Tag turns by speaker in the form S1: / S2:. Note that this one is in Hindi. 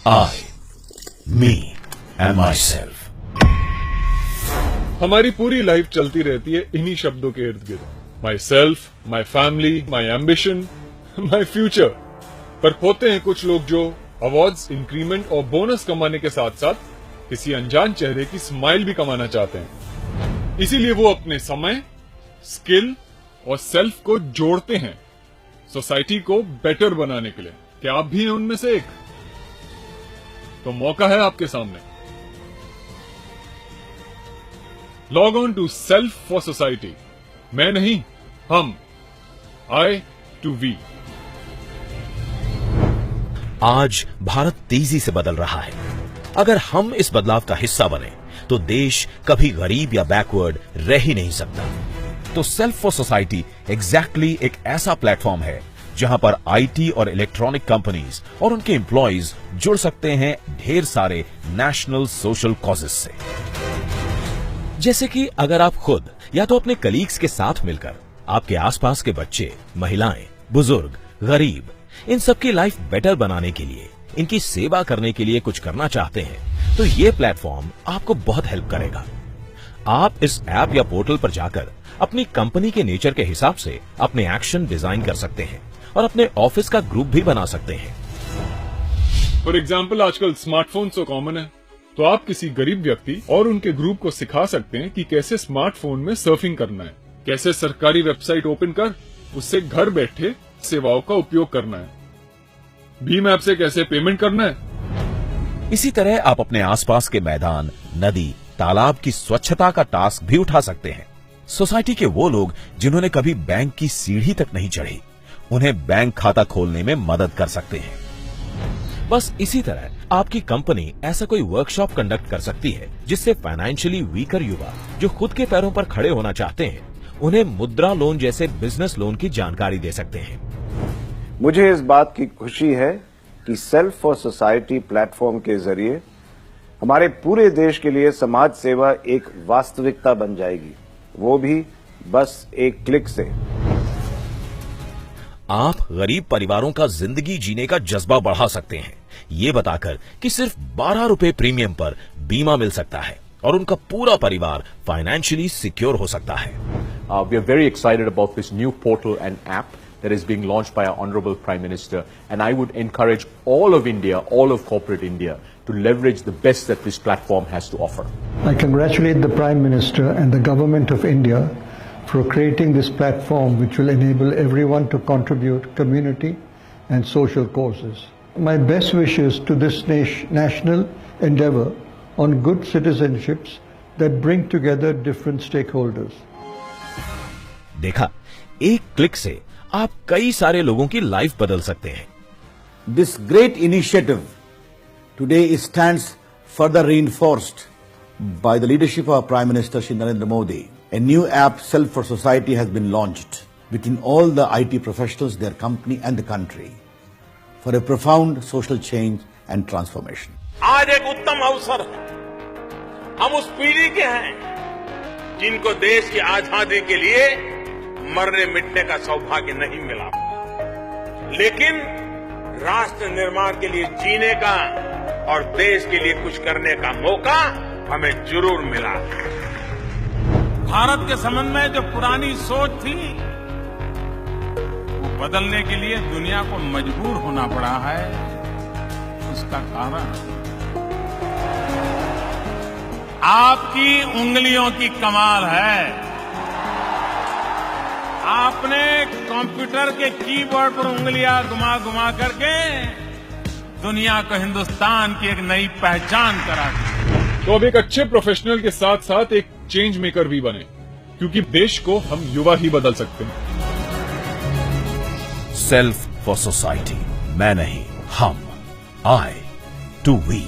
S1: I, me and myself.
S2: हमारी पूरी लाइफ चलती रहती है इन्हीं शब्दों के इर्द गिर्द। My self, my family, my ambition, my future. पर होते हैं कुछ लोग जो अवार्ड्स, इंक्रीमेंट और बोनस कमाने के साथ साथ किसी अनजान चेहरे की स्माइल भी कमाना चाहते हैं। इसीलिए वो अपने समय, स्किल और सेल्फ को जोड़ते हैं सोसाइटी को बेटर बनाने के लिए। क्या आप भी हैं उनमें से एक? तो मौका है आपके सामने। Log on to self for society. मैं नहीं, हम, I to we।
S1: आज भारत तेजी से बदल रहा है। अगर हम इस बदलाव का हिस्सा बने तो देश कभी गरीब या बैकवर्ड रह ही नहीं सकता। तो सेल्फ फॉर सोसाइटी एग्जैक्टली एक ऐसा प्लेटफॉर्म है जहां पर आईटी और इलेक्ट्रॉनिक कंपनीज और उनके एम्प्लॉइज जुड़ सकते हैं ढेर सारे नेशनल सोशल कॉजेस से। जैसे कि अगर आप खुद या तो अपने कलीग्स के साथ मिलकर आपके आसपास के बच्चे, महिलाएं, बुजुर्ग, गरीब, इन सबकी लाइफ बेटर बनाने के लिए, इनकी सेवा करने के लिए कुछ करना चाहते हैं तो ये प्लेटफॉर्म आपको बहुत हेल्प करेगा। आप इस ऐप या पोर्टल पर जाकर अपनी कंपनी के नेचर के हिसाब से अपने एक्शन डिजाइन कर सकते हैं और अपने ऑफिस का ग्रुप भी बना सकते हैं।
S2: फॉर एग्जाम्पल, आजकल स्मार्टफोन तो कॉमन है, तो आप किसी गरीब व्यक्ति और उनके ग्रुप को सिखा सकते हैं कि कैसे स्मार्टफोन में सर्फिंग करना है, कैसे सरकारी वेबसाइट ओपन कर उससे घर बैठे सेवाओं का उपयोग करना है, भीम ऐप से कैसे पेमेंट करना है।
S1: इसी तरह आप अपने आसपास के मैदान, नदी, तालाब की स्वच्छता का टास्क भी उठा सकते हैं। सोसाइटी के वो लोग जिन्होंने कभी बैंक की सीढ़ी तक नहीं चढ़ी, उन्हें बैंक खाता खोलने में मदद कर सकते हैं। बस इसी तरह आपकी कंपनी ऐसा कोई वर्कशॉप कंडक्ट कर सकती है जिससे फाइनेंशियली वीकर युवा जो खुद के पैरों पर खड़े होना चाहते हैं, उन्हें मुद्रा लोन जैसे बिजनेस लोन की जानकारी दे सकते हैं।
S3: मुझे इस बात की खुशी है कि सेल्फ फॉर सोसाइटी प्लेटफॉर्म के जरिए हमारे पूरे देश के लिए समाज सेवा एक वास्तविकता बन जाएगी, वो भी बस एक क्लिक से।
S1: आप गरीब परिवारों का जिंदगी जीने का जज्बा बढ़ा सकते हैं ये बताकर कि सिर्फ 12 रुपए प्रीमियम पर बीमा मिल सकता है और उनका पूरा परिवार फाइनेंशियली सिक्योर हो सकता है।
S4: We are very excited about this new portal and app that is being launched by our Honorable Prime Minister, and I would encourage all of India, all of corporate India, to leverage the best that this platform has to offer.
S5: I congratulate the Prime Minister and the Government of India for creating this platform which will enable everyone to contribute community and social causes. My best wishes to this national endeavor on good citizenships that bring together different stakeholders.
S1: देखा, एक क्लिक से आप कई सारे लोगों की लाइफ बदल सकते हैं।
S6: This great initiative today stands further reinforced by the leadership of Prime Minister Shri Narendra Modi. A new app, Self for Society, has been launched between all the IT professionals, their company and the country for a profound social change and transformation.
S7: आज एक उत्तम अवसर है। हम उस पीढ़ी के हैं जिनको देश की आजादी के लिए मरने मिटने का सौभाग्य नहीं मिला, लेकिन राष्ट्र निर्माण के लिए जीने का और देश के लिए कुछ करने का मौका हमें जरूर मिला। भारत के संबंध में जो पुरानी सोच थी वो बदलने के लिए दुनिया को मजबूर होना पड़ा है। उसका कारण आपकी उंगलियों की कमाल है। आपने कंप्यूटर के कीबोर्ड पर उंगलियां घुमा घुमा करके दुनिया को हिंदुस्तान की एक नई पहचान करा दी।
S2: तो अब एक अच्छे प्रोफेशनल के साथ साथ एक चेंज मेकर भी बने, क्योंकि देश को हम युवा ही बदल सकते हैं।
S1: सेल्फ फॉर सोसाइटी, मैं नहीं, हम, I to we।